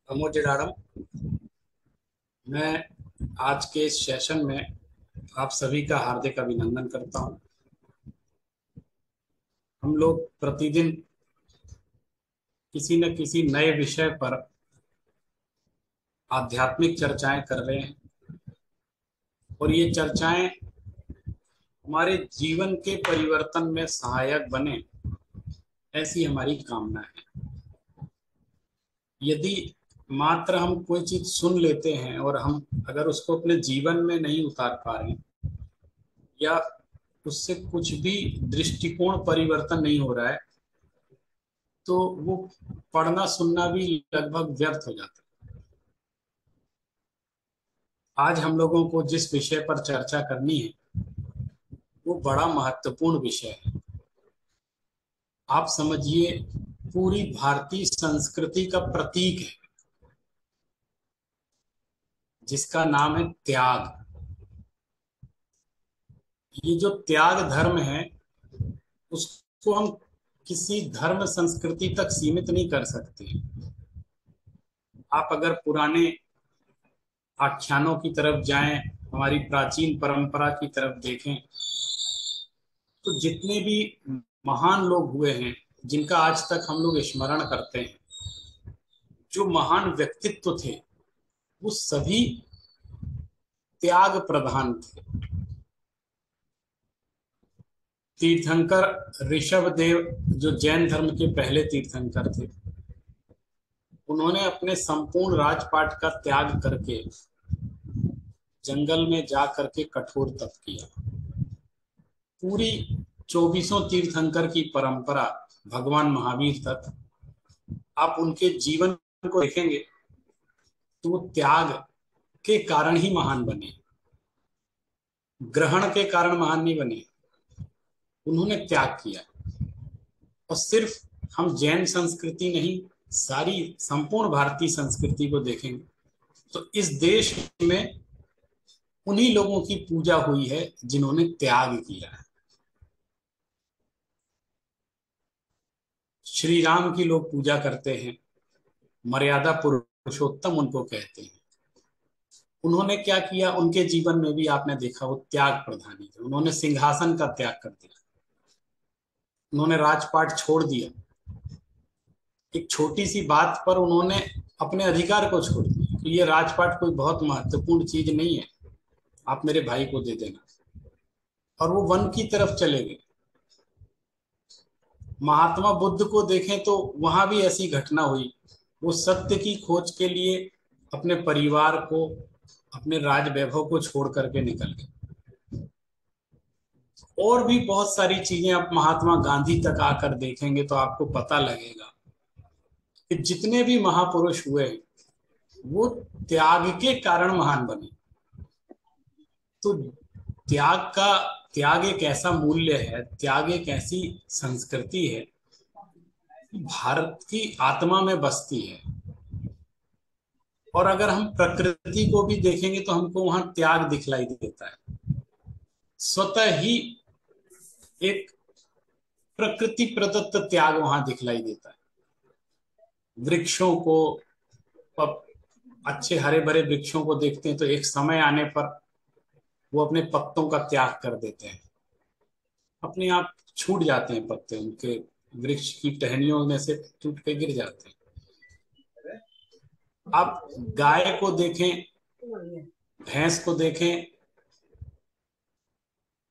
अमो जिडारम। मैं आज के इस सेशन में आप सभी का हार्दिक अभिनंदन करता हूं। हम लोग प्रतिदिन किसी न किसी नए विषय पर आध्यात्मिक चर्चाएं कर रहे हैं और ये चर्चाएं हमारे जीवन के परिवर्तन में सहायक बने, ऐसी हमारी कामना है। यदि मात्र हम कोई चीज सुन लेते हैं और हम अगर उसको अपने जीवन में नहीं उतार पा रहे हैं या उससे कुछ भी दृष्टिकोण परिवर्तन नहीं हो रहा है, तो वो पढ़ना सुनना भी लगभग व्यर्थ हो जाता है। आज हम लोगों को जिस विषय पर चर्चा करनी है वो बड़ा महत्वपूर्ण विषय है। आप समझिए, पूरी भारतीय संस्कृति का प्रतीक है जिसका नाम है त्याग। ये जो त्याग धर्म है उसको हम किसी धर्म संस्कृति तक सीमित नहीं कर सकते। आप अगर पुराने आख्यानों की तरफ जाएं, हमारी प्राचीन परंपरा की तरफ देखें, तो जितने भी महान लोग हुए हैं जिनका आज तक हम लोग स्मरण करते हैं, जो महान व्यक्तित्व थे वो सभी त्याग प्रधान थे। तीर्थंकर ऋषभ देव, जो जैन धर्म के पहले तीर्थंकर थे, उन्होंने अपने संपूर्ण राजपाट का त्याग करके जंगल में जा करके कठोर तप किया। पूरी 24 तीर्थंकर की परंपरा भगवान महावीर तक आप उनके जीवन को देखेंगे तो वो त्याग के कारण ही महान बने, ग्रहण के कारण महान नहीं बने। उन्होंने त्याग किया। और सिर्फ हम जैन संस्कृति नहीं, सारी संपूर्ण भारतीय संस्कृति को देखेंगे तो इस देश में उन्हीं लोगों की पूजा हुई है जिन्होंने त्याग किया है। श्री राम की लोग पूजा करते हैं, मर्यादा पुरुषोत्तम उनको कहते हैं। उन्होंने क्या किया? उनके जीवन में भी आपने देखा वो त्याग प्रधानी थे। उन्होंने सिंहासन का त्याग कर दिया, उन्होंने राजपाट छोड़ दिया। एक छोटी सी बात पर उन्होंने अपने अधिकार को छोड़ दिया कि ये राजपाट कोई बहुत महत्वपूर्ण चीज नहीं है, आप मेरे भाई को दे देना। और वो वन की तरफ चले गए। महात्मा बुद्ध को देखें तो वहां भी ऐसी घटना हुई। वो सत्य की खोज के लिए अपने परिवार को, अपने राज वैभव को छोड़ करके निकल गए। और भी बहुत सारी चीजें आप महात्मा गांधी तक आकर देखेंगे तो आपको पता लगेगा कि जितने भी महापुरुष हुए वो त्याग के कारण महान बने। तो त्याग एक ऐसा मूल्य है, त्याग एक ऐसी संस्कृति है भारत की आत्मा में बसती है। और अगर हम प्रकृति को भी देखेंगे तो हमको वहां त्याग दिखलाई देता है। स्वतः ही एक प्रकृति प्रदत्त त्याग वहां दिखलाई देता है। वृक्षों को, अच्छे हरे भरे वृक्षों को देखते हैं तो एक समय आने पर वो अपने पत्तों का त्याग कर देते हैं, अपने आप छूट जाते हैं पत्ते, उनके वृक्ष की टहनियों में से टूट के गिर जाते हैं। आप गाय को देखें, भैंस को देखें,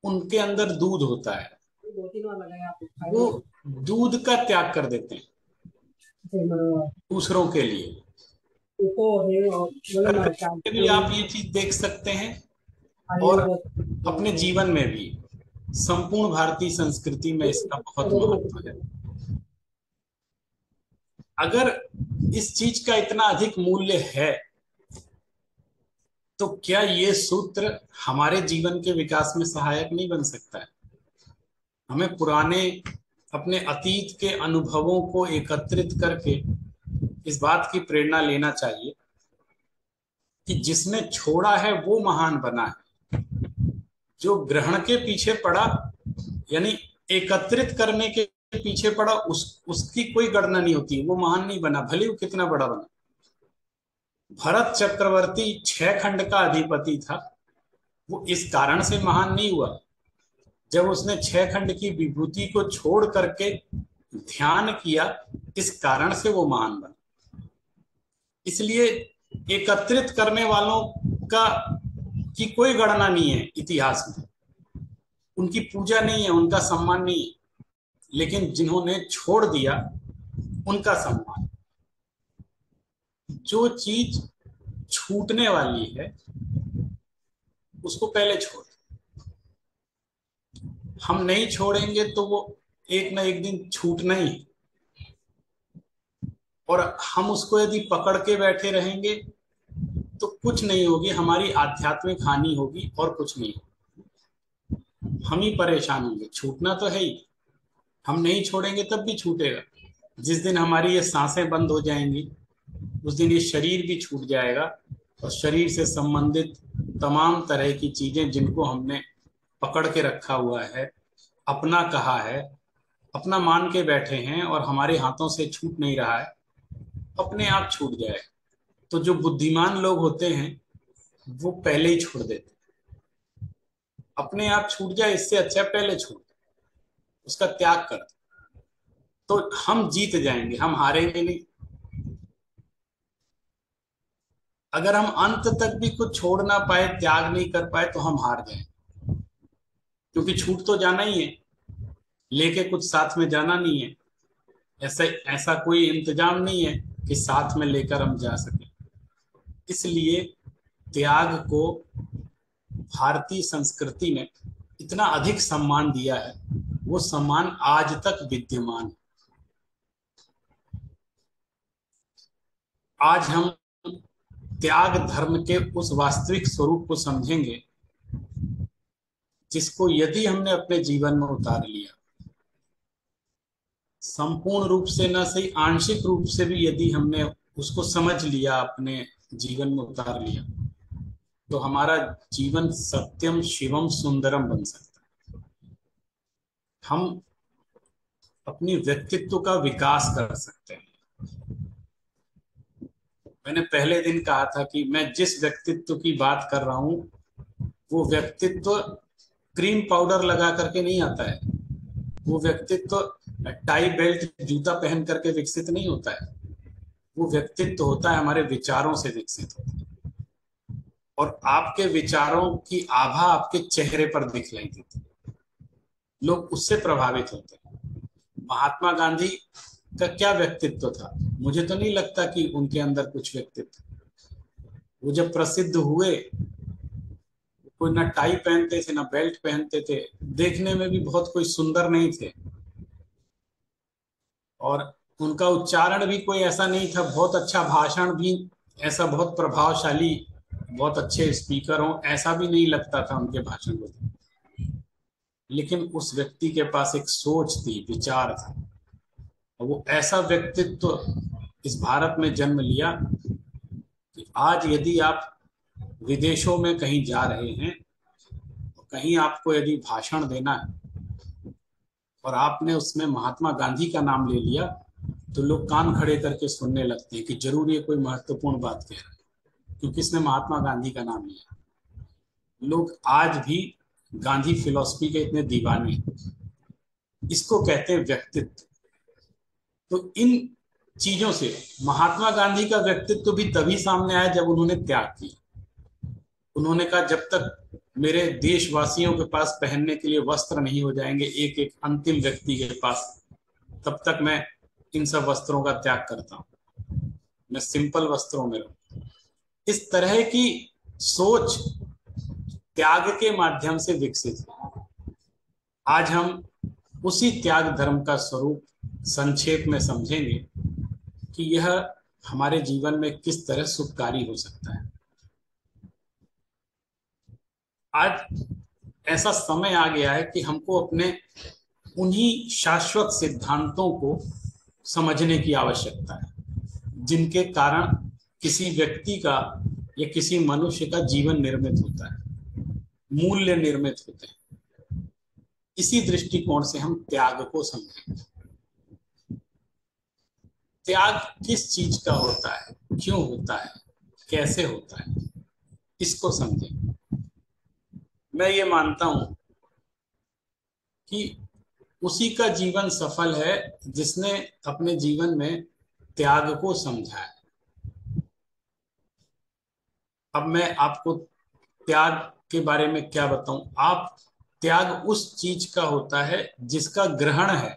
उनके अंदर दूध होता है, वो दूध का त्याग कर देते हैं दूसरों के लिए। प्रकृति में भी आप ये चीज देख सकते हैं और अपने जीवन में भी। संपूर्ण भारतीय संस्कृति में इसका बहुत महत्व है। अगर इस चीज का इतना अधिक मूल्य है तो क्या ये सूत्र हमारे जीवन के विकास में सहायक नहीं बन सकता है? हमें पुराने अपने अतीत के अनुभवों को एकत्रित करके इस बात की प्रेरणा लेना चाहिए कि जिसने छोड़ा है वो महान बना है। जो ग्रहण के पीछे पड़ा, यानी एकत्रित करने के पीछे पड़ा, उसकी कोई गणना नहीं होती, वो महान नहीं बना, भले वो कितना बड़ा बना। भरत चक्रवर्ती 6 खंड का अधिपति था। वो इस कारण से महान नहीं हुआ, जब उसने 6 खंड की विभूति को छोड़ करके ध्यान किया, इस कारण से वो महान बना। इसलिए एकत्रित करने वालों का की कोई गणना नहीं है इतिहास में, उनकी पूजा नहीं है, उनका सम्मान नहीं है, लेकिन जिन्होंने छोड़ दिया उनका सम्मान। जो चीज छूटने वाली है उसको पहले छोड़, हम नहीं छोड़ेंगे तो वो एक ना एक दिन छूटना ही है। और हम उसको यदि पकड़ के बैठे रहेंगे तो कुछ नहीं होगी, हमारी आध्यात्मिक हानि होगी और कुछ नहीं होगी, हम ही परेशान होंगे। छूटना तो है ही, हम नहीं छोड़ेंगे तब भी छूटेगा। जिस दिन हमारी ये सांसें बंद हो जाएंगी उस दिन ये शरीर भी छूट जाएगा, और शरीर से संबंधित तमाम तरह की चीजें जिनको हमने पकड़ के रखा हुआ है, अपना कहा है, अपना मान के बैठे हैं और हमारे हाथों से छूट नहीं रहा है, अपने आप छूट जाए। तो जो बुद्धिमान लोग होते हैं वो पहले ही छोड़ देते, अपने आप छूट जाए इससे अच्छा पहले छोड़ दे, उसका त्याग कर दे, तो हम जीत जाएंगे, हम हारेंगे नहीं। अगर हम अंत तक भी कुछ छोड़ ना पाए, त्याग नहीं कर पाए, तो हम हार जाएंगे, क्योंकि छूट तो जाना ही है, लेके कुछ साथ में जाना नहीं है। ऐसा ऐसा कोई इंतजाम नहीं है कि साथ में लेकर हम जा सके। इसलिए त्याग को भारतीय संस्कृति ने इतना अधिक सम्मान दिया है, वो सम्मान आज तक विद्यमान है। आज हम त्याग धर्म के उस वास्तविक स्वरूप को समझेंगे जिसको यदि हमने अपने जीवन में उतार लिया, संपूर्ण रूप से न सही आंशिक रूप से भी यदि हमने उसको समझ लिया, अपने जीवन में उतार लिया, तो हमारा जीवन सत्यम शिवम सुंदरम बन सकता है। हम अपनी व्यक्तित्व का विकास कर सकते हैं। मैंने पहले दिन कहा था कि मैं जिस व्यक्तित्व की बात कर रहा हूं वो व्यक्तित्व क्रीम पाउडर लगा करके नहीं आता है, वो व्यक्तित्व टाई बेल्ट जूता पहन करके विकसित नहीं होता है। वो व्यक्तित्व होता है हमारे विचारों से विकसित होता है, और आपके विचारों की आभा आपके चेहरे पर दिखलाई देती है, लोग उससे प्रभावित होते हैं। महात्मा गांधी का क्या व्यक्तित्व था? मुझे तो नहीं लगता कि उनके अंदर कुछ व्यक्तित्व। वो जब प्रसिद्ध हुए, कोई ना टाई पहनते थे ना बेल्ट पहनते थे, देखने में भी बहुत कोई सुंदर नहीं थे, और उनका उच्चारण भी कोई ऐसा नहीं था, बहुत अच्छा भाषण भी ऐसा बहुत प्रभावशाली, बहुत अच्छे स्पीकर हो ऐसा भी नहीं लगता था उनके भाषण को। लेकिन उस व्यक्ति के पास एक सोच थी, विचार था, और वो ऐसा व्यक्तित्व इस भारत में जन्म लिया कि आज यदि आप विदेशों में कहीं जा रहे हैं, कहीं आपको यदि भाषण देना है और आपने उसमें महात्मा गांधी का नाम ले लिया, तो लोग कान खड़े करके सुनने लगते हैं कि जरूर ये कोई महत्वपूर्ण बात कह रहा है, क्योंकि इसने महात्मा गांधी का नाम लिया। लोग आज भी गांधी फिलॉसफी के इतने दीवाने हैं। इसको कहते हैं व्यक्तित्व। तो इन चीजों से महात्मा गांधी का व्यक्तित्व भी तभी सामने आया जब उन्होंने त्याग किया। उन्होंने कहा जब तक मेरे देशवासियों के पास पहनने के लिए वस्त्र नहीं हो जाएंगे, एक एक अंतिम व्यक्ति के पास, तब तक मैं इन सब वस्त्रों का त्याग करता हूं, मैं सिंपल वस्त्रों में रहूं। इस तरह की सोच त्याग के माध्यम से विकसित है। आज हम उसी त्याग धर्म का स्वरूप संक्षेप में समझेंगे कि यह हमारे जीवन में किस तरह सुखकारी हो सकता है। आज ऐसा समय आ गया है कि हमको अपने उन्हीं शाश्वत सिद्धांतों को समझने की आवश्यकता है जिनके कारण किसी व्यक्ति का या किसी मनुष्य का जीवन निर्मित होता है, मूल्य निर्मित होते हैं। इसी दृष्टिकोण से हम त्याग को समझेंगे। त्याग किस चीज का होता है, क्यों होता है, कैसे होता है, इसको समझें। मैं ये मानता हूं कि उसी का जीवन सफल है जिसने अपने जीवन में त्याग को समझा है। अब मैं आपको त्याग के बारे में क्या बताऊं। आप त्याग उस चीज का होता है जिसका ग्रहण है।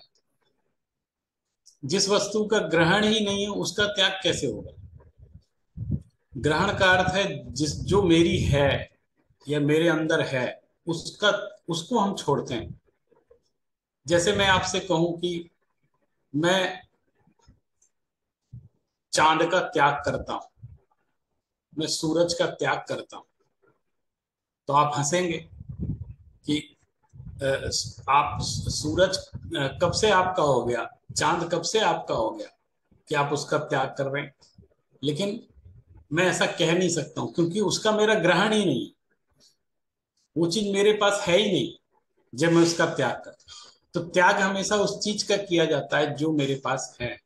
जिस वस्तु का ग्रहण ही नहीं है उसका त्याग कैसे होगा। ग्रहण का अर्थ है जिस जो मेरी है या मेरे अंदर है, उसका उसको हम छोड़ते हैं। जैसे मैं आपसे कहूं कि मैं चांद का त्याग करता हूं, मैं सूरज का त्याग करता हूं, तो आप हंसेंगे कि आप सूरज कब से आपका हो गया, चांद कब से आपका हो गया कि आप उसका त्याग कर रहे हैं। लेकिन मैं ऐसा कह नहीं सकता हूं क्योंकि उसका मेरा ग्रहण ही नहीं है। वो चीज मेरे पास है ही नहीं जब मैं उसका त्याग करता हूं। तो त्याग हमेशा उस चीज का किया जाता है जो मेरे पास है।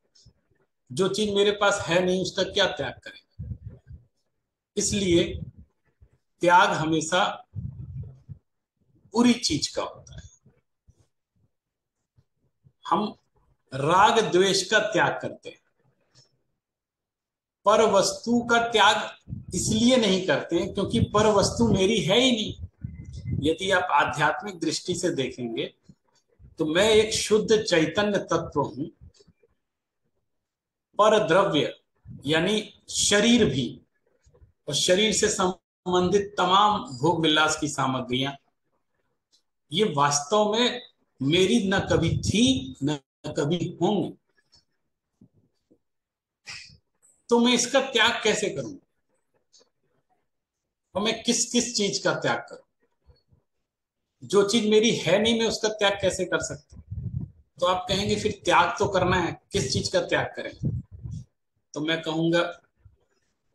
जो चीज मेरे पास है नहीं उसका क्या त्याग करें। इसलिए त्याग हमेशा बुरी चीज का होता है। हम राग द्वेष का त्याग करते हैं, पर वस्तु का त्याग इसलिए नहीं करते हैं क्योंकि पर वस्तु मेरी है ही नहीं। यदि आप आध्यात्मिक दृष्टि से देखेंगे तो मैं एक शुद्ध चैतन्य तत्व हूं। पर द्रव्य यानी शरीर भी, और शरीर से संबंधित तमाम भोग विलास की सामग्रियां, ये वास्तव में मेरी न कभी थी न कभी होंगी। तो मैं इसका त्याग कैसे करूं, और मैं किस किस चीज का त्याग करूं। जो चीज मेरी है नहीं मैं उसका त्याग कैसे कर सकता हूं। तो आप कहेंगे फिर त्याग तो करना है, किस चीज का त्याग करें। तो मैं कहूंगा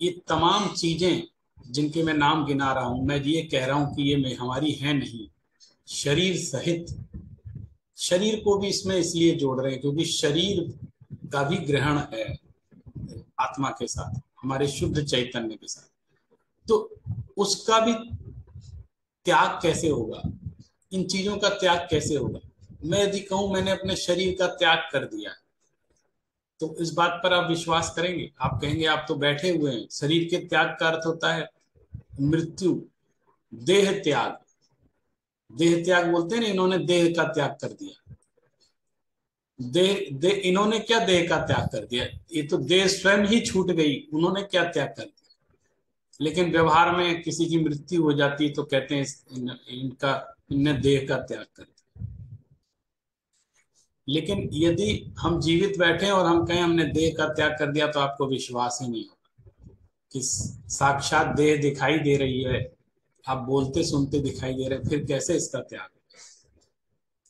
ये तमाम चीजें जिनके मैं नाम गिना रहा हूं, मैं ये कह रहा हूं कि ये हमारी है नहीं, शरीर सहित। शरीर को भी इसमें इसलिए जोड़ रहे हैं क्योंकि शरीर का भी ग्रहण है आत्मा के साथ, हमारे शुद्ध चैतन्य के साथ। तो उसका भी त्याग कैसे होगा, इन चीजों का त्याग कैसे होगा। मैं यदि कहूं मैंने अपने शरीर का त्याग कर दिया, तो इस बात पर आप विश्वास करेंगे। आप कहेंगे आप तो बैठे हुए हैं। शरीर के त्याग का अर्थ होता है मृत्यु, देह त्याग। देह त्याग बोलते हैं ना, इन्होंने देह का त्याग कर दिया। इन्होंने क्या देह का त्याग कर दिया, ये तो देह स्वयं ही छूट गई, उन्होंने क्या त्याग कर दिया। लेकिन व्यवहार में किसी की मृत्यु हो जाती है तो कहते हैं इनका इनने देह का त्याग कर दिया। लेकिन यदि हम जीवित बैठे और हम कहें हमने देह का त्याग कर दिया, तो आपको विश्वास ही नहीं होगा कि साक्षात देह दिखाई दे रही है, आप बोलते सुनते दिखाई दे रहे, फिर कैसे इसका त्याग।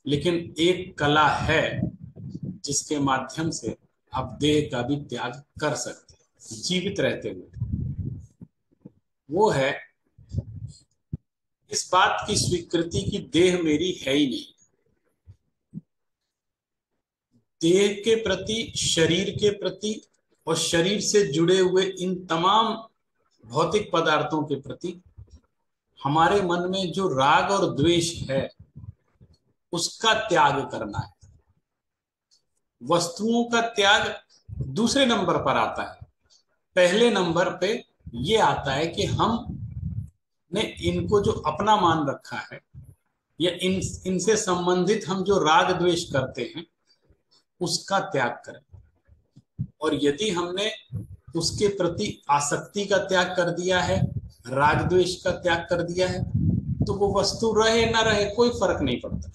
लेकिन एक कला है जिसके माध्यम से आप देह का भी त्याग कर सकते हैं जीवित रहते हुए। वो है इस बात की स्वीकृति कि देह मेरी है ही नहीं। देह के प्रति, शरीर के प्रति और शरीर से जुड़े हुए इन तमाम भौतिक पदार्थों के प्रति हमारे मन में जो राग और द्वेष है उसका त्याग करना है। वस्तुओं का त्याग दूसरे नंबर पर आता है। पहले नंबर पे ये आता है कि हम ने इनको जो अपना मान रखा है या इनसे संबंधित हम जो राग द्वेष करते हैं उसका त्याग करें। और यदि हमने उसके प्रति आसक्ति का त्याग कर दिया है, राग द्वेष का त्याग कर दिया है, तो वो वस्तु रहे ना रहे कोई फर्क नहीं पड़ता।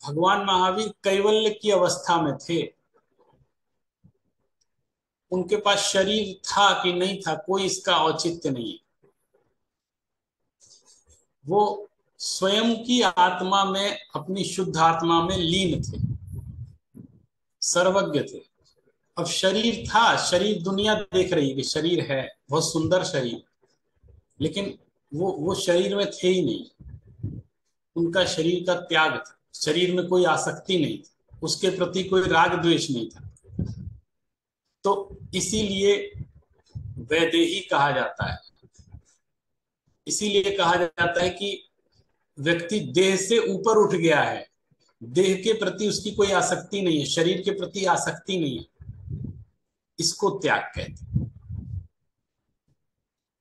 भगवान महावीर कैवल्य की अवस्था में थे, उनके पास शरीर था कि नहीं था कोई इसका औचित्य नहीं है। वो स्वयं की आत्मा में, अपनी शुद्ध आत्मा में लीन थे, सर्वज्ञ थे। अब शरीर था, शरीर दुनिया देख रही है कि शरीर है, बहुत सुंदर शरीर, लेकिन वो शरीर में थे ही नहीं। उनका शरीर का त्याग था, शरीर में कोई आसक्ति नहीं थी, उसके प्रति कोई राग द्वेष नहीं था। तो इसीलिए वैदेही कहा जाता है। इसीलिए कहा जाता है कि व्यक्ति देह से ऊपर उठ गया है, देह के प्रति उसकी कोई आसक्ति नहीं है, शरीर के प्रति आसक्ति नहीं है, इसको त्याग कहते हैं।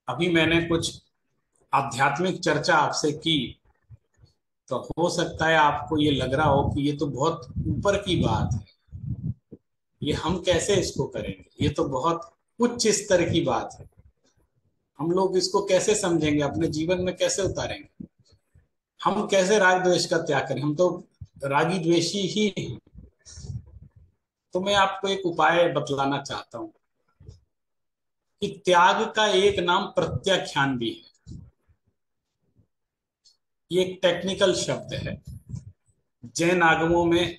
अभी मैंने कुछ आध्यात्मिक चर्चा आपसे की, तो हो सकता है आपको ये लग रहा हो कि ये तो बहुत ऊपर की बात है, ये हम कैसे इसको करेंगे, ये तो बहुत उच्च स्तर की बात है, हम लोग इसको कैसे समझेंगे, अपने जीवन में कैसे उतारेंगे, हम कैसे राग द्वेष का त्याग करें, हम तो रागी द्वेषी ही हैं। तो मैं आपको एक उपाय बतलाना चाहता हूं कि त्याग का एक नाम प्रत्याख्यान भी है। ये एक टेक्निकल शब्द है, जैन आगमों में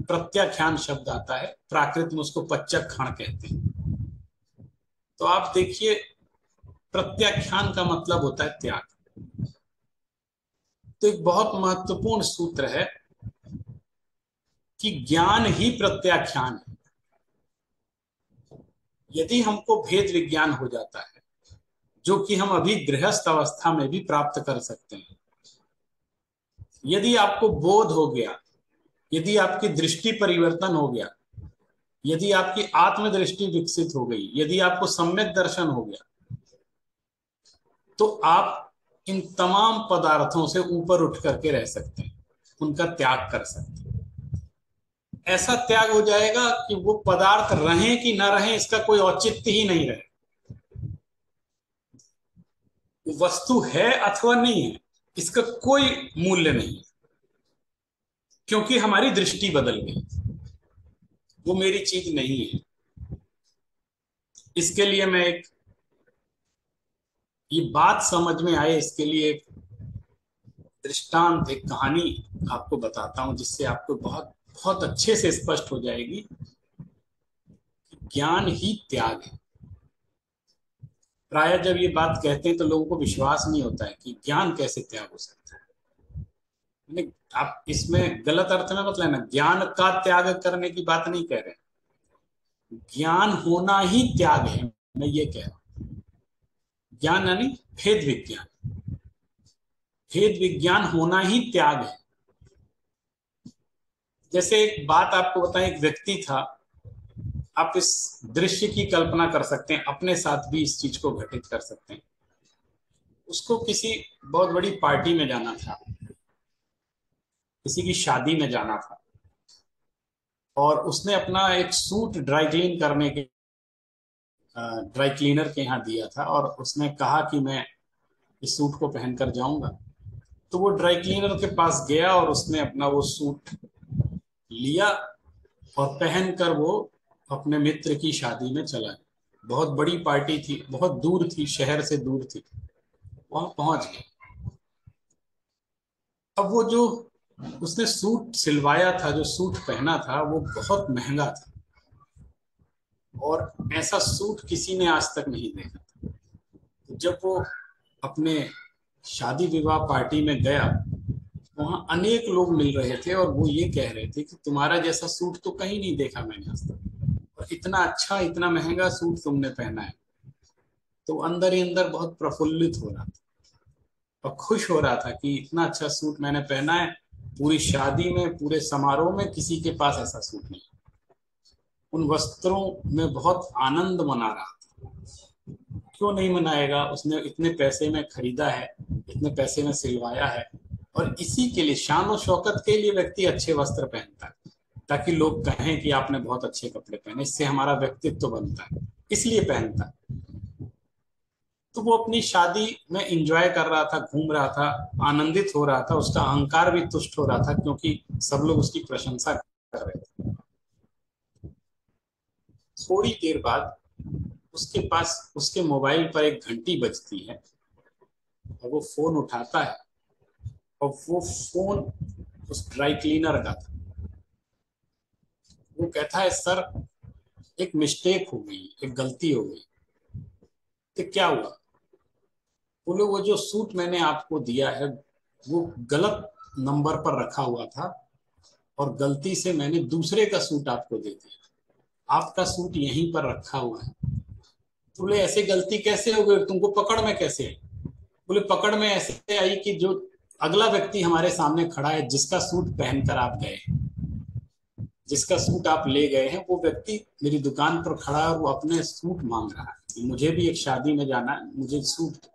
प्रत्याख्यान शब्द आता है, प्राकृत में उसको पच्चखण कहते हैं। तो आप देखिए, प्रत्याख्यान का मतलब होता है त्याग। तो एक बहुत महत्वपूर्ण सूत्र है कि ज्ञान ही प्रत्याख्यान है। यदि हमको भेद विज्ञान हो जाता है, जो कि हम अभी गृहस्थ अवस्था में भी प्राप्त कर सकते हैं, यदि आपको बोध हो गया, यदि आपकी दृष्टि परिवर्तन हो गया, यदि आपकी आत्मदृष्टि विकसित हो गई, यदि आपको सम्यक दर्शन हो गया, तो आप इन तमाम पदार्थों से ऊपर उठ करके रह सकते हैं, उनका त्याग कर सकते हैं। ऐसा त्याग हो जाएगा कि वो पदार्थ रहें कि ना रहें इसका कोई औचित्य ही नहीं रहे, वस्तु है अथवा नहीं है इसका कोई मूल्य नहीं है, क्योंकि हमारी दृष्टि बदल गई, वो मेरी चीज नहीं है। इसके लिए मैं एक, ये बात समझ में आए इसके लिए एक दृष्टांत, एक कहानी आपको बताता हूं, जिससे आपको बहुत बहुत अच्छे से स्पष्ट हो जाएगी कि ज्ञान ही त्याग है। प्राय जब ये बात कहते हैं तो लोगों को विश्वास नहीं होता है कि ज्ञान कैसे त्याग हो सकता है। आप इसमें गलत अर्थ में मत लेना, ज्ञान का त्याग करने की बात नहीं कह रहे, ज्ञान होना ही त्याग है, मैं ये कह रहा हूं। ज्ञान यानी भेद विज्ञान, भेद विज्ञान होना ही त्याग है। जैसे एक बात आपको बताएं, एक व्यक्ति था, आप इस दृश्य की कल्पना कर सकते हैं, अपने साथ भी इस चीज को घटित कर सकते हैं। उसको किसी बहुत बड़ी पार्टी में जाना था, किसी की शादी में जाना था, और उसने अपना एक सूट ड्राई क्लीन करने के ड्राई क्लीनर के यहाँ दिया था, और उसने कहा कि मैं इस सूट को पहनकर जाऊंगा। तो वो ड्राई क्लीनर के पास गया और उसने अपना वो सूट लिया और पहनकर वो अपने मित्र की शादी में चला गया। बहुत बड़ी पार्टी थी, बहुत दूर थी, शहर से दूर थी, वहां पहुंच गया। अब वो जो उसने सूट सिलवाया था, जो सूट पहना था, वो बहुत महंगा था, और ऐसा सूट किसी ने आज तक नहीं देखा था। तो जब वो अपने शादी विवाह पार्टी में गया, वहां अनेक लोग मिल रहे थे और वो ये कह रहे थे कि तुम्हारा जैसा सूट तो कहीं नहीं देखा मैंने आज तक, और इतना अच्छा, इतना महंगा सूट तुमने पहना है। तो अंदर ही अंदर बहुत प्रफुल्लित हो रहा था और खुश हो रहा था कि इतना अच्छा सूट मैंने पहना है, पूरी शादी में, पूरे समारोह में किसी के पास ऐसा सूट नहीं। उन वस्त्रों में बहुत आनंद मना रहा था। क्यों नहीं मनाएगा, उसने इतने पैसे में खरीदा है, इतने पैसे में सिलवाया है, और इसी के लिए, शान और शौकत के लिए व्यक्ति अच्छे वस्त्र पहनता है, ताकि लोग कहें कि आपने बहुत अच्छे कपड़े पहने, इससे हमारा व्यक्तित्व बनता है, इसलिए पहनता है। तो वो अपनी शादी में एंजॉय कर रहा था, घूम रहा था, आनंदित हो रहा था, उसका अहंकार भी तुष्ट हो रहा था, क्योंकि सब लोग उसकी प्रशंसा कर रहे थे। थोड़ी देर बाद उसके पास, उसके मोबाइल पर एक घंटी बजती है, और वो फोन उठाता है, और वो फोन उस ड्राई क्लीनर का था। वो कहता है, सर एक मिस्टेक हो गई, एक गलती हो गई। तो क्या हुआ? बोले, वो जो सूट मैंने आपको दिया है वो गलत नंबर पर रखा हुआ था, और गलती से मैंने दूसरे का सूट आपको दे दिया, आपका सूट यहीं पर रखा हुआ है, बोले ऐसे गलती कैसे हो गई, तुमको पकड़ में कैसे आई? बोले पकड़ में ऐसे आई कि जो अगला व्यक्ति हमारे सामने खड़ा है, जिसका सूट पहनकर आप गए, जिसका सूट आप ले गए हैं, वो व्यक्ति मेरी दुकान पर खड़ा है और वो अपने सूट मांग रहा है। मुझे भी एक शादी में जाना है, मुझे सूट दो।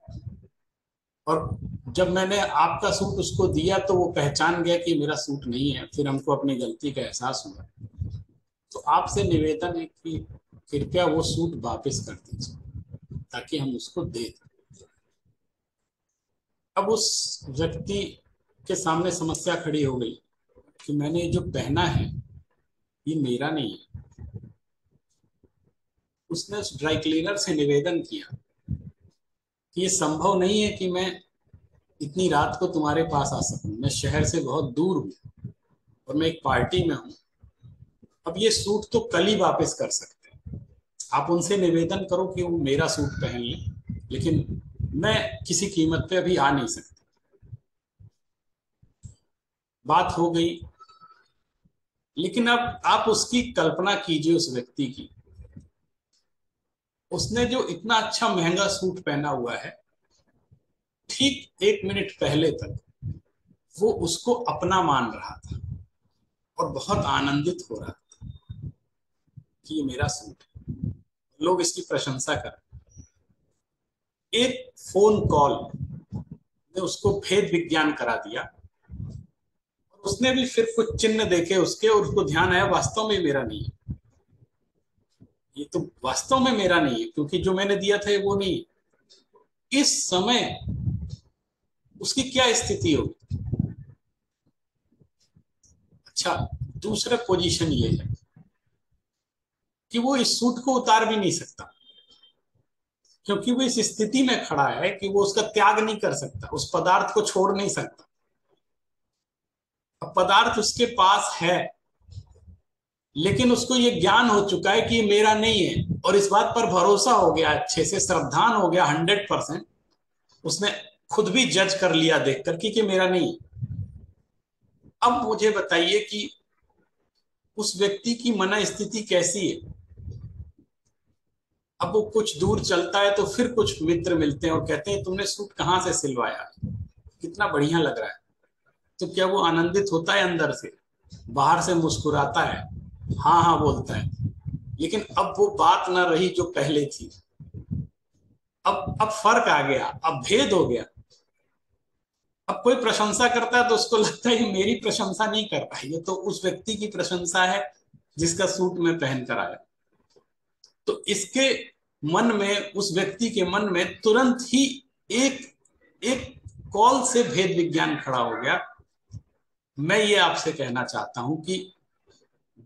और जब मैंने आपका सूट उसको दिया तो वो पहचान गया कि मेरा सूट नहीं है। फिर हमको अपनी गलती का एहसास हुआ। तो आपसे निवेदन है कि कृपया वो सूट वापस कर दीजिए ताकि हम उसको दे दें। अब उस व्यक्ति के सामने समस्या खड़ी हो गई कि मैंने जो पहना है ये मेरा नहीं है। उसने उस ड्राई क्लीनर से निवेदन किया कि ये संभव नहीं है कि मैं इतनी रात को तुम्हारे पास आ सकूं, मैं शहर से बहुत दूर हूँ और मैं एक पार्टी में हूँ। अब ये सूट तो कल ही वापस कर सकते हैं, आप उनसे निवेदन करो कि वो मेरा सूट पहन लें, लेकिन मैं किसी कीमत पे अभी आ नहीं सकती। बात हो गई। लेकिन अब आप उसकी कल्पना कीजिए, उस व्यक्ति की, उसने जो इतना अच्छा महंगा सूट पहना हुआ है, ठीक 1 मिनट पहले तक वो उसको अपना मान रहा था और बहुत आनंदित हो रहा था कि ये मेरा सूट है, लोग इसकी प्रशंसा कर। एक फोन कॉल ने उसको भेद विज्ञान करा दिया। और उसने भी फिर कुछ चिन्ह देखे उसके, और उसको ध्यान आया वास्तव में मेरा नहीं है, ये तो वास्तव में मेरा नहीं है, क्योंकि जो मैंने दिया था वो नहीं है। इस समय उसकी क्या स्थिति होगी? अच्छा, दूसरा पोजीशन ये है कि वो इस सूट को उतार भी नहीं सकता, क्योंकि वो इस स्थिति में खड़ा है कि वो उसका त्याग नहीं कर सकता, उस पदार्थ को छोड़ नहीं सकता। अब पदार्थ उसके पास है, लेकिन उसको ये ज्ञान हो चुका है कि ये मेरा नहीं है, और इस बात पर भरोसा हो गया, अच्छे से श्रद्धान हो गया, 100%। उसने खुद भी जज कर लिया देख कर कि मेरा नहीं है। अब मुझे बताइए कि उस व्यक्ति की मन स्थिति कैसी है? अब वो कुछ दूर चलता है तो फिर कुछ मित्र मिलते हैं और कहते हैं तुमने सूट कहाँ से सिलवाया, कितना बढ़िया लग रहा है। तो क्या वो आनंदित होता है अंदर से? बाहर से मुस्कुराता है, हाँ हाँ बोलता है, लेकिन अब वो बात ना रही जो पहले थी। अब फर्क आ गया, अब भेद हो गया। अब कोई प्रशंसा करता है तो उसको लगता है ये मेरी प्रशंसा नहीं कर रहा है, ये तो उस व्यक्ति की प्रशंसा है जिसका सूट में पहन कर आया। तो इसके मन में, उस व्यक्ति के मन में तुरंत ही एक एक कॉल से भेद विज्ञान खड़ा हो गया। मैं ये आपसे कहना चाहता हूं कि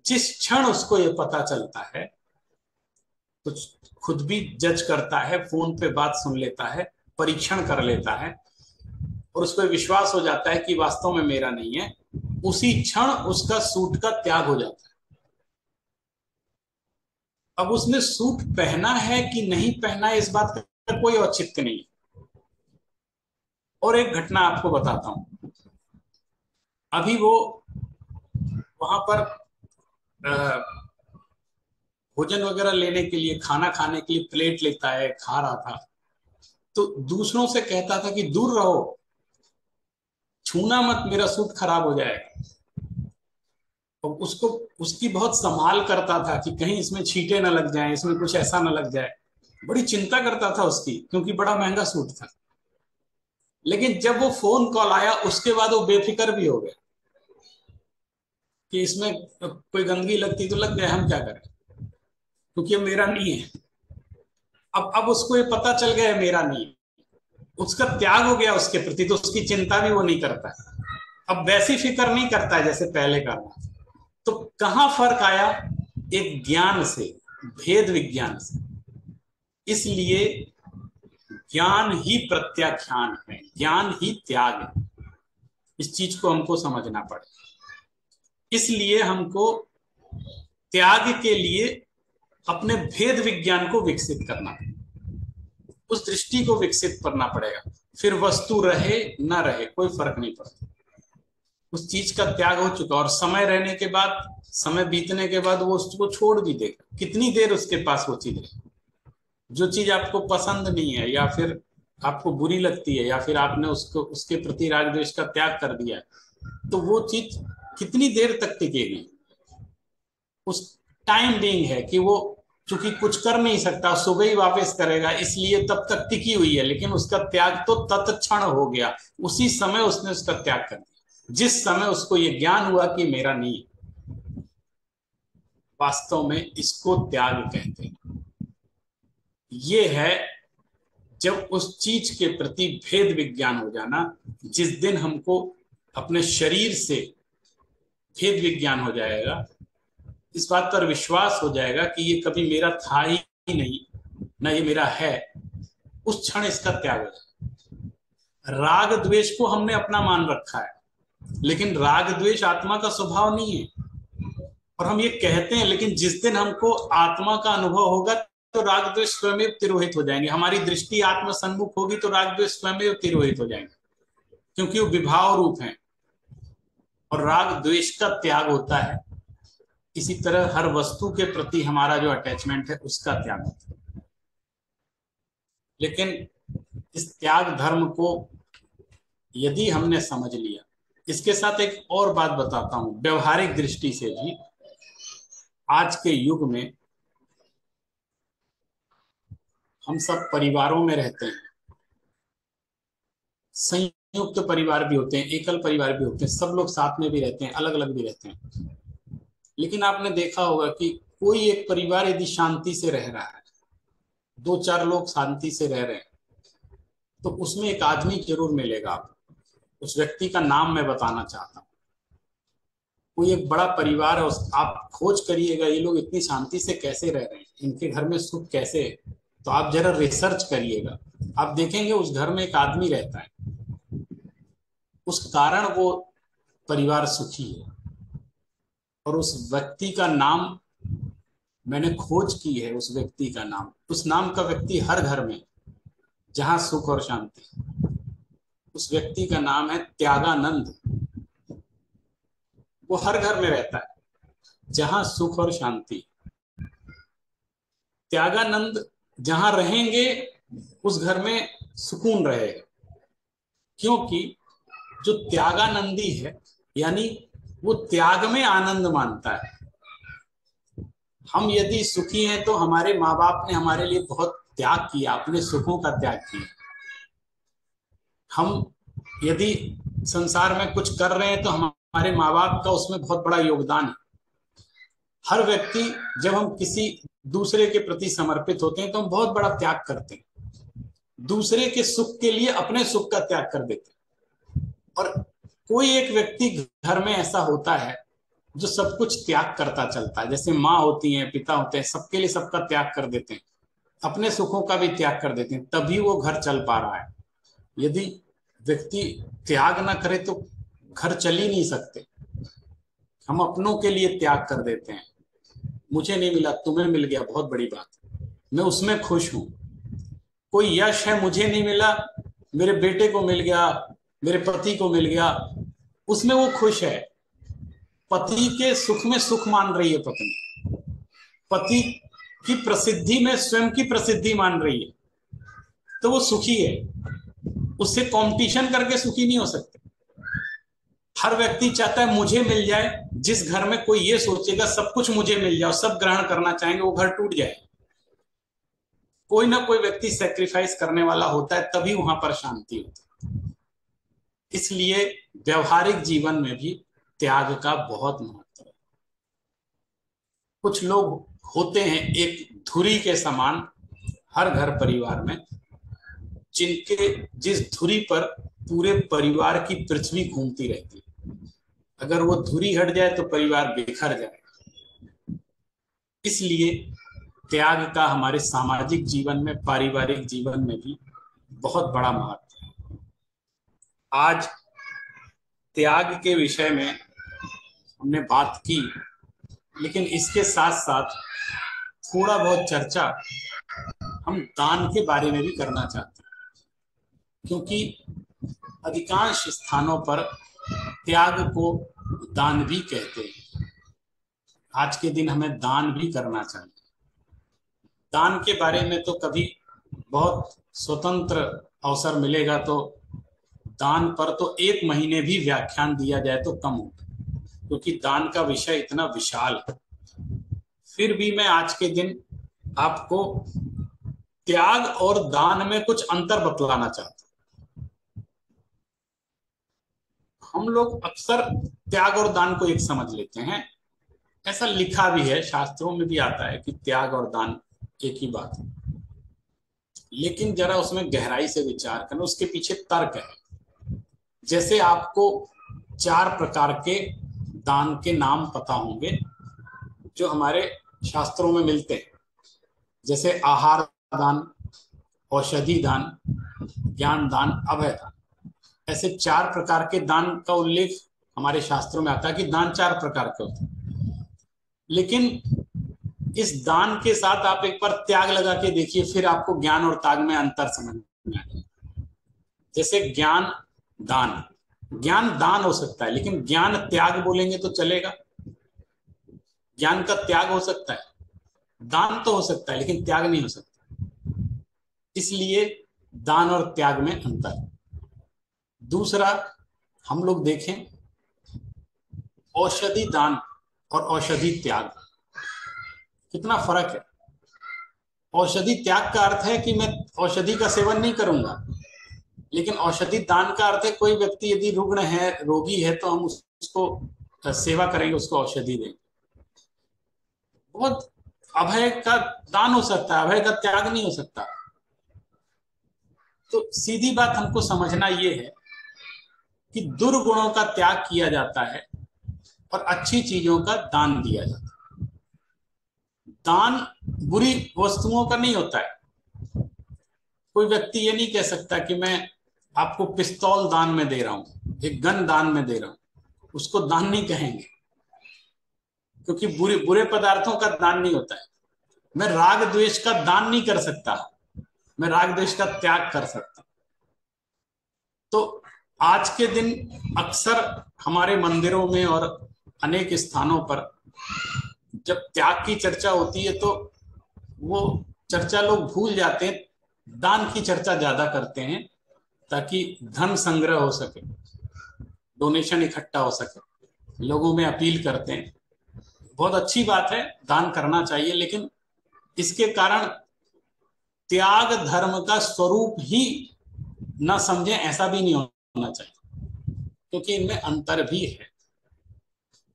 जिस क्षण उसको ये पता चलता है तो खुद भी जज करता है, फोन पे बात सुन लेता है, परीक्षण कर लेता है, और उस पर विश्वास हो जाता है कि वास्तव में मेरा नहीं है। उसी क्षण उसका सूट का त्याग हो जाता है। अब उसने सूट पहना है कि नहीं पहना है, इस बात का कोई औचित्य नहीं। और एक घटना आपको बताता हूं। अभी वो वहां पर भोजन वगैरह लेने के लिए, खाना खाने के लिए प्लेट लेता है, खा रहा था, तो दूसरों से कहता था कि दूर रहो, छूना मत, मेरा सूट खराब हो जाएगा। और उसको, उसकी बहुत संभाल करता था कि कहीं इसमें छींटे ना लग जाएं, इसमें कुछ ऐसा ना लग जाए। बड़ी चिंता करता था उसकी, क्योंकि बड़ा महंगा सूट था। लेकिन जब वो फोन कॉल आया उसके बाद वो बेफिक्र भी हो गया कि इसमें कोई गंदगी लगती तो लग जाए, हम क्या करें, क्योंकि ये मेरा नहीं है। अब उसको ये पता चल गया मेरा नहीं है, उसका त्याग हो गया उसके प्रति, तो उसकी चिंता भी वो नहीं करता। अब वैसी फिक्र नहीं करता है जैसे पहले करना। तो कहां फर्क आया? एक ज्ञान से, भेद विज्ञान से। इसलिए ज्ञान ही प्रत्याख्यान है, ज्ञान ही त्याग है। इस चीज को हमको समझना पड़ेगा। इसलिए हमको त्याग के लिए अपने भेद विज्ञान को विकसित करना है, उस दृष्टि को विकसित करना पड़ेगा। फिर वस्तु रहे ना रहे कोई फर्क नहीं पड़ता, उस चीज का त्याग हो चुका, और समय रहने के बाद, समय बीतने के बाद वो उसको छोड़ भी देगा। कितनी देर उसके पास वो चीज रहे, जो चीज आपको पसंद नहीं है या फिर आपको बुरी लगती है या फिर आपने उसको उसके प्रति राग द्वेष का त्याग कर दिया है, तो वो चीज कितनी देर तक टिकेगी? उस टाइम बीइंग है कि वो चूंकि कुछ कर नहीं सकता, सुबह ही वापस करेगा, इसलिए तब तक टिकी हुई है, लेकिन उसका त्याग तो तत्क्षण हो गया। उसी समय उसने उसका त्याग कर दिया जिस समय उसको ये ज्ञान हुआ कि मेरा नहीं है। वास्तव में इसको त्याग कहते हैं। ये है जब उस चीज के प्रति भेद विज्ञान हो जाना। जिस दिन हमको अपने शरीर से भेद विज्ञान हो जाएगा, इस बात पर विश्वास हो जाएगा कि ये कभी मेरा था ही नहीं, ना ये मेरा है, उस क्षण इसका त्याग हो जाएगा। राग द्वेष को हमने अपना मान रखा है, लेकिन राग द्वेष आत्मा का स्वभाव नहीं है। और हम ये कहते हैं, लेकिन जिस दिन हमको आत्मा का अनुभव होगा तो राग द्वेष स्वयं तिरोहित हो जाएंगे। हमारी दृष्टि आत्म सन्मुख होगी तो राग द्वेष स्वयं तिरोहित हो जाएंगे, क्योंकि वो विभाव रूप है और राग द्वेष का त्याग होता है। इसी तरह हर वस्तु के प्रति हमारा जो अटैचमेंट है उसका त्याग होता है। लेकिन इस त्याग धर्म को यदि हमने समझ लिया, इसके साथ एक और बात बताता हूं, व्यवहारिक दृष्टि से भी आज के युग में हम सब परिवारों में रहते हैं। संयुक्त परिवार भी होते हैं, एकल परिवार भी होते हैं, सब लोग साथ में भी रहते हैं, अलग अलग भी रहते हैं। लेकिन आपने देखा होगा कि कोई एक परिवार यदि शांति से रह रहा है, दो चार लोग शांति से रह रहे हैं, तो उसमें एक आदमी जरूर मिलेगा आपको। उस व्यक्ति का नाम मैं बताना चाहता हूँ। कोई एक बड़ा परिवार है, आप खोज करिएगा ये लोग इतनी शांति से कैसे रह रहे हैं, इनके घर में सुख कैसे है। तो आप जरा रिसर्च करिएगा, आप देखेंगे उस घर में एक आदमी रहता है, उस कारण वो परिवार सुखी है। और उस व्यक्ति का नाम मैंने खोज की है, उस व्यक्ति का नाम, उस नाम का व्यक्ति हर घर में जहां सुख और शांति, उस व्यक्ति का नाम है त्यागानंद। वो हर घर में रहता है जहां सुख और शांति। त्यागानंद जहां रहेंगे उस घर में सुकून रहेगा, क्योंकि जो त्यागानंदी है यानी वो त्याग में आनंद मानता है। हम यदि सुखी हैं तो हमारे माँ बाप ने हमारे लिए बहुत त्याग किया, अपने सुखों का त्याग किया। हम यदि संसार में कुछ कर रहे हैं तो हमारे माँ बाप का उसमें बहुत बड़ा योगदान है। हर व्यक्ति, जब हम किसी दूसरे के प्रति समर्पित होते हैं तो हम बहुत बड़ा त्याग करते हैं, दूसरे के सुख के लिए अपने सुख का त्याग कर देते हैं। और कोई एक व्यक्ति घर में ऐसा होता है जो सब कुछ त्याग करता चलता है, जैसे माँ होती है, पिता होते हैं, सबके लिए सबका त्याग कर देते हैं, अपने सुखों का भी त्याग कर देते हैं, तभी वो घर चल पा रहा है। यदि व्यक्ति त्याग ना करे तो घर चल ही नहीं सकते। हम अपनों के लिए त्याग कर देते हैं, मुझे नहीं मिला तुम्हें मिल गया, बहुत बड़ी बात, मैं उसमें खुश हूं। कोई यश है, मुझे नहीं मिला, मेरे बेटे को मिल गया, मेरे पति को मिल गया, उसमें वो खुश है। पति के सुख में सुख मान रही है पत्नी, पति की प्रसिद्धि में स्वयं की प्रसिद्धि मान रही है, तो वो सुखी है। उससे कंपटीशन करके सुखी नहीं हो सकते। हर व्यक्ति चाहता है मुझे मिल जाए। जिस घर में कोई ये सोचेगा सब कुछ मुझे मिल जाए, सब ग्रहण करना चाहेंगे, वो घर टूट जाए। कोई ना कोई व्यक्ति सेक्रीफाइस करने वाला होता है, तभी वहां पर शांति होती है। इसलिए व्यवहारिक जीवन में भी त्याग का बहुत महत्व है। कुछ लोग होते हैं एक धुरी के समान हर घर परिवार में, जिनके जिस धुरी पर पूरे परिवार की पृथ्वी घूमती रहती है। अगर वो धुरी हट जाए तो परिवार बिखर जाएगा। इसलिए त्याग का हमारे सामाजिक जीवन में, पारिवारिक जीवन में भी बहुत बड़ा महत्व है। आज त्याग के विषय में हमने बात की, लेकिन इसके साथ साथ थोड़ा बहुत चर्चा हम दान के बारे में भी करना चाहते हैं, क्योंकि अधिकांश स्थानों पर त्याग को दान भी कहते हैं। आज के दिन हमें दान भी करना चाहिए। दान के बारे में तो कभी बहुत स्वतंत्र अवसर मिलेगा तो दान पर तो 1 महीने भी व्याख्यान दिया जाए तो कम होगा, क्योंकि दान का विषय इतना विशाल है। फिर भी मैं आज के दिन आपको त्याग और दान में कुछ अंतर बतलाना चाहता हूं। हम लोग अक्सर त्याग और दान को एक समझ लेते हैं, ऐसा लिखा भी है, शास्त्रों में भी आता है कि त्याग और दान एक ही बात है। लेकिन जरा उसमें गहराई से विचार करें, उसके पीछे तर्क है। जैसे आपको 4 प्रकार के दान के नाम पता होंगे जो हमारे शास्त्रों में मिलते हैं, जैसे आहार दान, औषधि दान, ज्ञान दान, अभय दान। ऐसे 4 प्रकार के दान का उल्लेख हमारे शास्त्रों में आता है कि दान 4 प्रकार के होते हैं। लेकिन इस दान के साथ आप एक बार त्याग लगा के देखिए, फिर आपको ज्ञान और त्याग में अंतर समझ में आएगा। जैसे दान ज्ञान दान हो सकता है, लेकिन ज्ञान त्याग बोलेंगे तो चलेगा? ज्ञान का त्याग हो सकता है? दान तो हो सकता है लेकिन त्याग नहीं हो सकता। इसलिए दान और त्याग में अंतर। दूसरा, हम लोग देखें औषधि दान और औषधि त्याग, कितना फर्क है। औषधि त्याग का अर्थ है कि मैं औषधि का सेवन नहीं करूंगा, लेकिन औषधि दान का अर्थ है कोई व्यक्ति यदि रुग्ण है, रोगी है, तो हम उसको सेवा करेंगे, उसको औषधि देंगे। बहुत अभय का दान हो सकता है, अभय का त्याग नहीं हो सकता। तो सीधी बात हमको समझना ये है कि दुर्गुणों का त्याग किया जाता है और अच्छी चीजों का दान दिया जाता है। दान बुरी वस्तुओं का नहीं होता है। कोई व्यक्ति ये नहीं कह सकता कि मैं आपको पिस्तौल दान में दे रहा हूं, एक गन दान में दे रहा हूं, उसको दान नहीं कहेंगे, क्योंकि बुरे बुरे पदार्थों का दान नहीं होता है। मैं राग द्वेष का दान नहीं कर सकता, मैं राग द्वेष का त्याग कर सकता। तो आज के दिन अक्सर हमारे मंदिरों में और अनेक स्थानों पर जब त्याग की चर्चा होती है तो वो चर्चा लोग भूल जाते हैं, दान की चर्चा ज्यादा करते हैं ताकि धन संग्रह हो सके, डोनेशन इकट्ठा हो सके। लोगों में अपील करते हैं, बहुत अच्छी बात है, दान करना चाहिए, लेकिन इसके कारण त्याग धर्म का स्वरूप ही ना समझें, ऐसा भी नहीं होना चाहिए, क्योंकि इनमें अंतर भी है।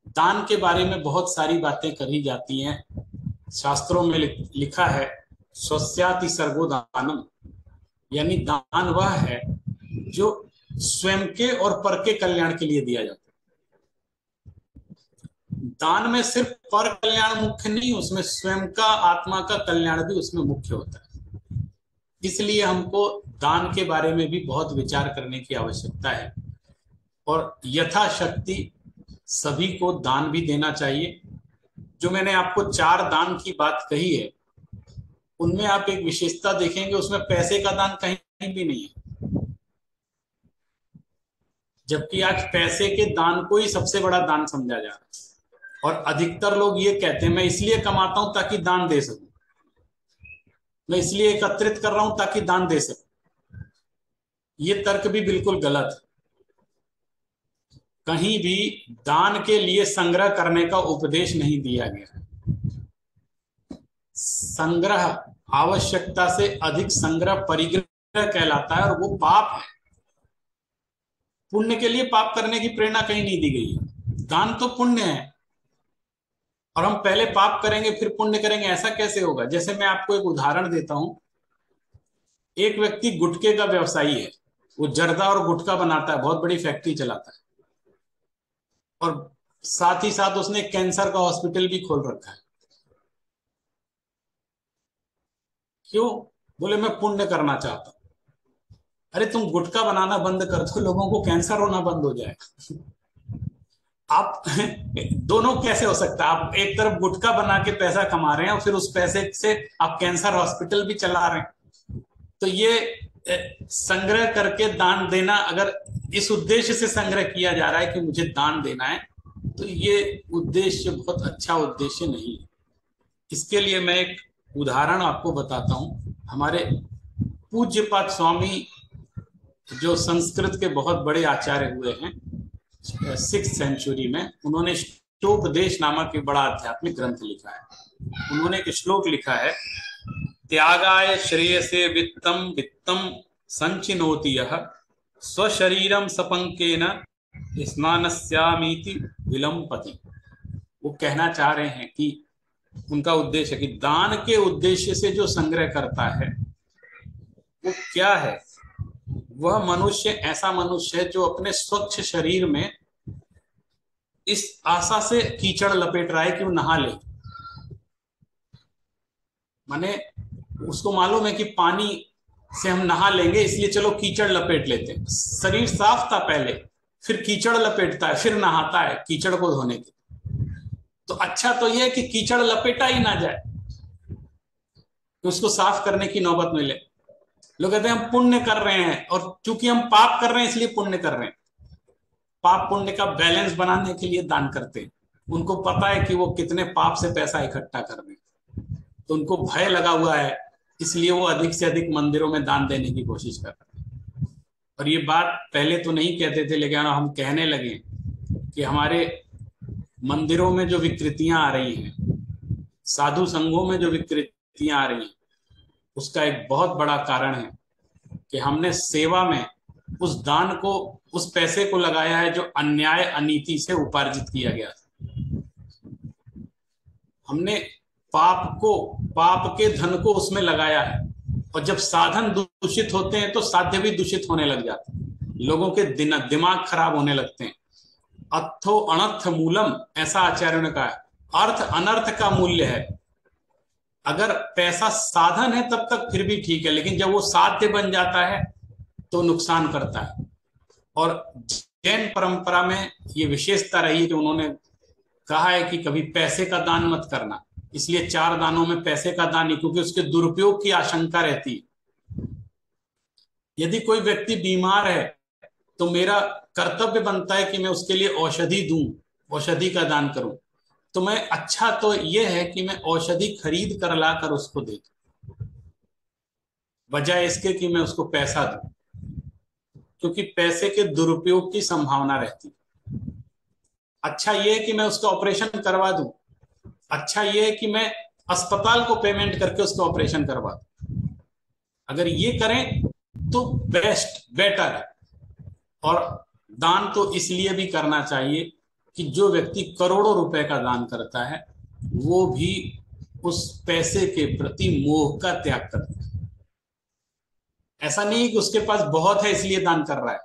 दान के बारे में बहुत सारी बातें कही जाती हैं, शास्त्रों में लिखा है स्वस्याति सर्गो दानम, यानी दान वह है जो स्वयं के और पर के कल्याण के लिए दिया जाता है। दान में सिर्फ पर कल्याण मुख्य नहीं, उसमें स्वयं का आत्मा का कल्याण भी उसमें मुख्य होता है। इसलिए हमको दान के बारे में भी बहुत विचार करने की आवश्यकता है और यथाशक्ति सभी को दान भी देना चाहिए। जो मैंने आपको 4 दान की बात कही है, उनमें आप एक विशेषता देखेंगे, उसमें पैसे का दान कहीं भी नहीं है, जबकि आज पैसे के दान को ही सबसे बड़ा दान समझा जा रहा है। और अधिकतर लोग ये कहते हैं मैं इसलिए कमाता हूं ताकि दान दे सकूं, मैं इसलिए एकत्रित कर रहा हूं ताकि दान दे सकूं। ये तर्क भी बिल्कुल गलत है। कहीं भी दान के लिए संग्रह करने का उपदेश नहीं दिया गया। संग्रह, आवश्यकता से अधिक संग्रह परिग्रह कहलाता है और वो पाप है। पुण्य के लिए पाप करने की प्रेरणा कहीं नहीं दी गई है। दान तो पुण्य है और हम पहले पाप करेंगे फिर पुण्य करेंगे, ऐसा कैसे होगा? जैसे मैं आपको एक उदाहरण देता हूं, एक व्यक्ति गुटखे का व्यवसायी है, वो जर्दा और गुटखा बनाता है, बहुत बड़ी फैक्ट्री चलाता है, और साथ ही साथ उसने कैंसर का हॉस्पिटल भी खोल रखा है। क्यों? बोले मैं पुण्य करना चाहता हूं। अरे तुम गुटखा बनाना बंद कर दो, लोगों को कैंसर होना बंद हो जाएगा। आप दोनों कैसे हो सकता है? आप एक तरफ गुटखा बना के पैसा कमा रहे हैं और फिर उस पैसे से आप कैंसर हॉस्पिटल भी चला रहे हैं। तो ये संग्रह करके दान देना, अगर इस उद्देश्य से संग्रह किया जा रहा है कि मुझे दान देना है, तो ये उद्देश्य बहुत अच्छा उद्देश्य नहीं है। इसके लिए मैं एक उदाहरण आपको बताता हूँ। हमारे पूज्यपाद स्वामी जो संस्कृत के बहुत बड़े आचार्य हुए हैं 6th सेंचुरी में, उन्होंने ष्टोपदेश नामक एक बड़ा आध्यात्मिक ग्रंथ लिखा है। उन्होंने एक श्लोक लिखा है, त्यागाय श्रेयसे वित्तम वित्तम संचिनोति यः स्वशरीरम सपंकेन स्नानस्यामीति विलंपति। वो कहना चाह रहे हैं कि उनका उद्देश्य है कि दान के उद्देश्य से जो संग्रह करता है वो क्या है, वह मनुष्य ऐसा मनुष्य है जो अपने स्वच्छ शरीर में इस आशा से कीचड़ लपेट रहा है कि वो नहा ले। माने उसको मालूम है कि पानी से हम नहा लेंगे, इसलिए चलो कीचड़ लपेट लेते हैं। शरीर साफ था पहले, फिर कीचड़ लपेटता है, फिर नहाता है कीचड़ को धोने के। तो अच्छा तो यह है कि कीचड़ लपेटा ही ना जाए, तो उसको साफ करने की नौबत मिले। लोग कहते हैं हम पुण्य कर रहे हैं, और चूंकि हम पाप कर रहे हैं इसलिए पुण्य कर रहे हैं। पाप पुण्य का बैलेंस बनाने के लिए दान करते हैं। उनको पता है कि वो कितने पाप से पैसा इकट्ठा कर रहे हैं, तो उनको भय लगा हुआ है, इसलिए वो अधिक से अधिक मंदिरों में दान देने की कोशिश कर रहे हैं। और ये बात पहले तो नहीं कहते थे, लेकिन हम कहने लगे कि हमारे मंदिरों में जो विकृतियां आ रही हैं, साधु संघों में जो विकृतियां आ रही हैं, उसका एक बहुत बड़ा कारण है कि हमने सेवा में उस दान को, उस पैसे को लगाया है जो अन्याय अनीति से उपार्जित किया गया था। हमने पाप के धन को उसमें लगाया है, और जब साधन दूषित होते हैं तो साध्य भी दूषित होने लग जाते हैं। लोगों के दिमाग खराब होने लगते हैं। अर्थो अनर्थ मूलम, ऐसा आचार्यों ने कहा है। अर्थ अनर्थ का मूल्य है। अगर पैसा साधन है तब तक फिर भी ठीक है, लेकिन जब वो साध्य बन जाता है तो नुकसान करता है। और जैन परंपरा में ये विशेषता रही है कि उन्होंने कहा है कि कभी पैसे का दान मत करना, इसलिए 4 दानों में पैसे का दान नहीं, क्योंकि उसके दुरुपयोग की आशंका रहती है। यदि कोई व्यक्ति बीमार है तो मेरा कर्तव्य बनता है कि मैं उसके लिए औषधि दूं, औषधि का दान करूं। तो मैं अच्छा तो यह है कि मैं औषधि खरीद कर लाकर उसको दे दूं, बजाय इसके कि मैं उसको पैसा दूं, क्योंकि पैसे के दुरुपयोग की संभावना रहती है। अच्छा यह है कि मैं उसका ऑपरेशन करवा दूं, अच्छा यह है कि मैं अस्पताल को पेमेंट करके उसका ऑपरेशन करवा दूं। अगर ये करें तो बेटर है। और दान तो इसलिए भी करना चाहिए कि जो व्यक्ति करोड़ों रुपए का दान करता है वो भी उस पैसे के प्रति मोह का त्याग करता है। ऐसा नहीं कि उसके पास बहुत है इसलिए दान कर रहा है,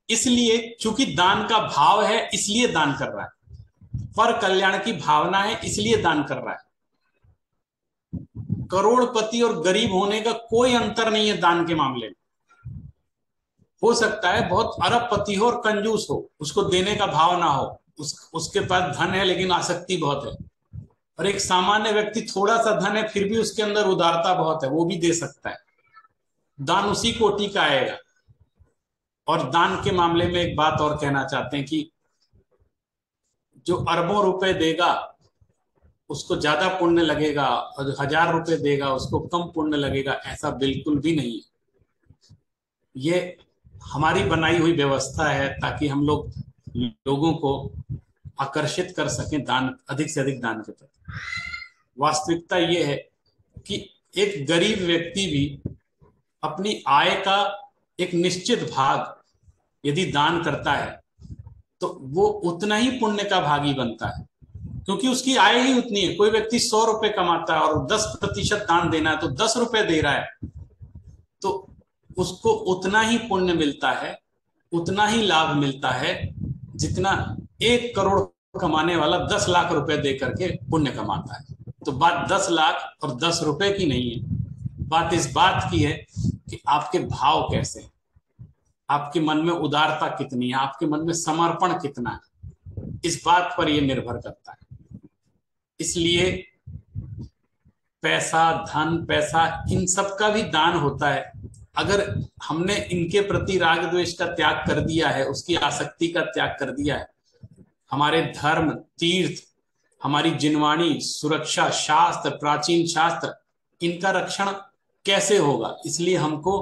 इसलिए चूंकि दान का भाव है इसलिए दान कर रहा है, पर कल्याण की भावना है इसलिए दान कर रहा है। करोड़पति और गरीब होने का कोई अंतर नहीं है दान के मामले में। हो सकता है बहुत अरबपति हो और कंजूस हो, उसको देने का भाव ना हो, उसके पास धन है लेकिन आसक्ति बहुत है। और एक सामान्य व्यक्ति थोड़ा सा धन है फिर भी उसके अंदर उदारता बहुत है, वो भी दे सकता है। दान उसी कोटि का आएगा। और दान के मामले में एक बात और कहना चाहते हैं कि जो अरबों रुपए देगा उसको ज्यादा पुण्य लगेगा, और 1000 रुपए देगा उसको कम पुण्य लगेगा, ऐसा बिल्कुल भी नहीं है। ये हमारी बनाई हुई व्यवस्था है ताकि हम लोगों को आकर्षित कर सकें दान, अधिक से अधिक दान के प्रति। वास्तविकता ये है कि एक गरीब व्यक्ति भी अपनी आय का एक निश्चित भाग यदि दान करता है तो वो उतना ही पुण्य का भागी बनता है, क्योंकि उसकी आय ही उतनी है। कोई व्यक्ति 100 रुपए कमाता है और 10% दान देना है तो 10 रुपए दे रहा है, तो उसको उतना ही पुण्य मिलता है, उतना ही लाभ मिलता है जितना 1 करोड़ कमाने वाला 10 लाख रुपए दे करके पुण्य कमाता है। तो बात 10 लाख और 10 रुपए की नहीं है, बात इस बात की है कि आपके भाव कैसे हैं, आपके मन में उदारता कितनी है, आपके मन में समर्पण कितना है, इस बात पर यह निर्भर करता है। इसलिए पैसा, धन, पैसा, इन सब का भी दान होता है। अगर हमने इनके प्रति राग द्वेष का त्याग कर दिया है, उसकी आसक्ति का त्याग कर दिया है, हमारे धर्म, तीर्थ हमारी जिनवाणी, सुरक्षा, शास्त्र, प्राचीन शास्त्र, इनका रक्षण कैसे होगा। इसलिए हमको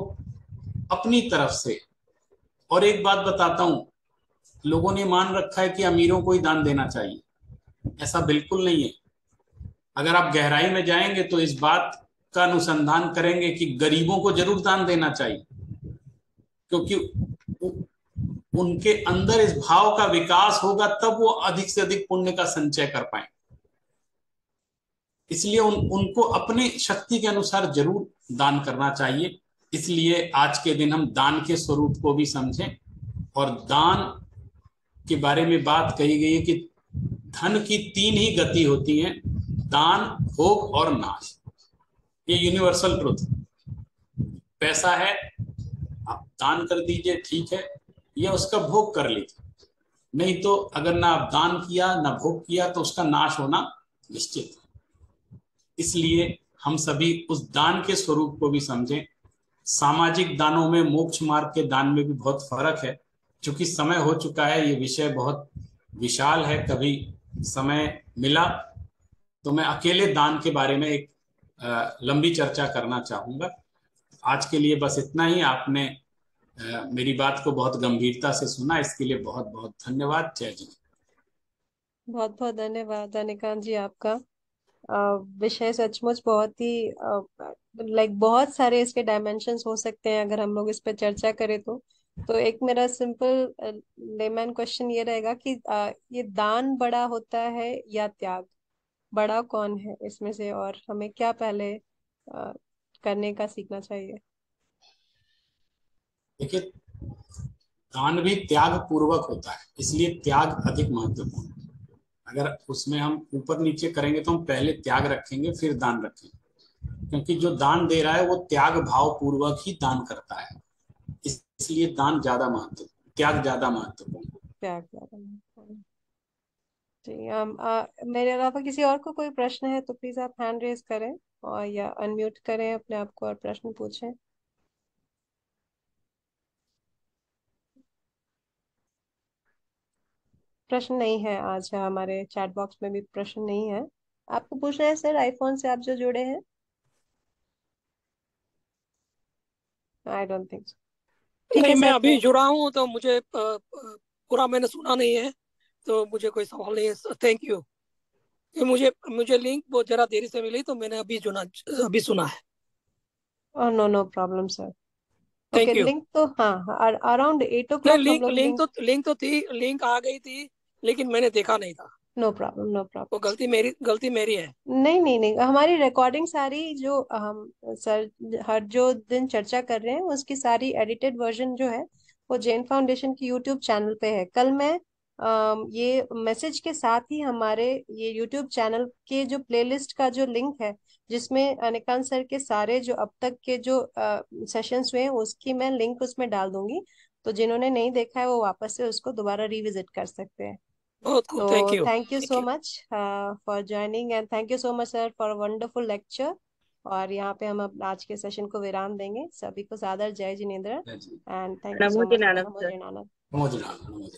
अपनी तरफ से, और एक बात बताता हूं, लोगों ने मान रखा है कि अमीरों को ही दान देना चाहिए। ऐसा बिल्कुल नहीं है। अगर आप गहराई में जाएंगे तो इस बात का अनुसंधान करेंगे कि गरीबों को जरूर दान देना चाहिए, क्योंकि उनके अंदर इस भाव का विकास होगा, तब वो अधिक से अधिक पुण्य का संचय कर पाएंगे। इसलिए उनको अपने शक्ति के अनुसार जरूर दान करना चाहिए। इसलिए आज के दिन हम दान के स्वरूप को भी समझें, और दान के बारे में बात कही गई है कि धन की तीन ही गति होती है, दान, भोग और नाश। ये यूनिवर्सल ट्रुथ। पैसा है, आप दान कर दीजिए, ठीक है, या उसका भोग कर लीजिए। नहीं तो अगर ना आप दान किया ना भोग किया तो उसका नाश होना निश्चित है। इसलिए हम सभी उस दान के स्वरूप को भी समझें। सामाजिक दानों में, मोक्ष मार्ग के दान में भी बहुत फर्क है। क्योंकि समय हो चुका है, ये विषय बहुत विशाल है, कभी समय मिला तो मैं अकेले दान के बारे में एक लंबी चर्चा करना चाहूंगा। आज के लिए बस इतना ही। आपने मेरी बात को बहुत गंभीरता से सुना, इसके लिए बहुत बहुत धन्यवाद। जय जी। बहुत बहुत धन्यवाद अनिकांत जी आपका। विषय सचमुच बहुत ही लाइक बहुत सारे इसके डायमेंशंस हो सकते हैं अगर हम लोग इस पे चर्चा करें तो एक मेरा सिंपल लेमैन क्वेश्चन ये रहेगा कि ये दान बड़ा होता है या त्याग? बड़ा कौन है इसमें से, और हमें क्या पहले करने का सीखना चाहिए? देखिए, दान भी त्याग पूर्वक होता है, इसलिए त्याग अधिक महत्वपूर्ण है। अगर उसमें हम ऊपर नीचे करेंगे तो हम पहले त्याग रखेंगे फिर दान रखेंगे, क्योंकि जो दान दे रहा है वो त्याग भाव पूर्वक ही दान करता है। इसलिए दान ज्यादा महत्व, त्याग ज्यादा महत्वपूर्ण है। त्याग ज्यादा महत्वपूर्ण। जी मेरे अलावा किसी और को कोई प्रश्न है तो प्लीज आप हैंड रेज करें और या अनम्यूट करें अपने आप को और प्रश्न पूछें। प्रश्न नहीं है, आज हमारे चैट बॉक्स में भी प्रश्न नहीं है। आपको पूछना है सर, आईफोन से आप जो जुड़े हैं? I don't think so. ठीक नहीं, है मैं सर अभी फिर। जुड़ा हूँ तो मुझे पूरा मैंने सुना नहीं है, तो मुझे कोई सवाल नहीं है। Thank you. ये मुझे मुझे लिंक बहुत जरा देरी से मिली तो मैंने अभी सुना है। No no problem sir. Okay, thank you. Link तो हाँ, अराउंड 8 o'clock नहीं, हम लिंक लोग लिंक लिंक। तो लिंक तो थी, लिंक आ गई थी, लेकिन मैंने देखा नहीं था। नो प्रॉब्लम, नो वो प्रॉब्लम। गलती मेरी है। नहीं नहीं नहीं, हमारी रिकॉर्डिंग सारी जो हम सर हर जो दिन चर्चा कर रहे हैं उसकी सारी एडिटेड वर्जन जो है वो जैन फाउंडेशन की यूट्यूब चैनल पे है। कल मैं ये मैसेज के साथ ही हमारे ये यूट्यूब चैनल के जो प्लेलिस्ट का जो लिंक है, जिसमें अनिकांत सर के सारे जो अब तक के जो सेशंस हुए हैं उसकी मैं लिंक उसमें डाल दूंगी। तो जिन्होंने नहीं देखा है वो वापस से उसको दोबारा रिविजिट कर सकते हैं। बहुत खूब, थैंक तो you, thank you thank so you. Much for joining and thank you so much sir for wonderful lecture. और यहाँ पे हम अब आज के सेशन को विराम देंगे। सभी को सादर जय जिनेन्द्र जय जी। And thank you NaMo so much. जिनानंद NaMo sir. जिनानंद। NaMo.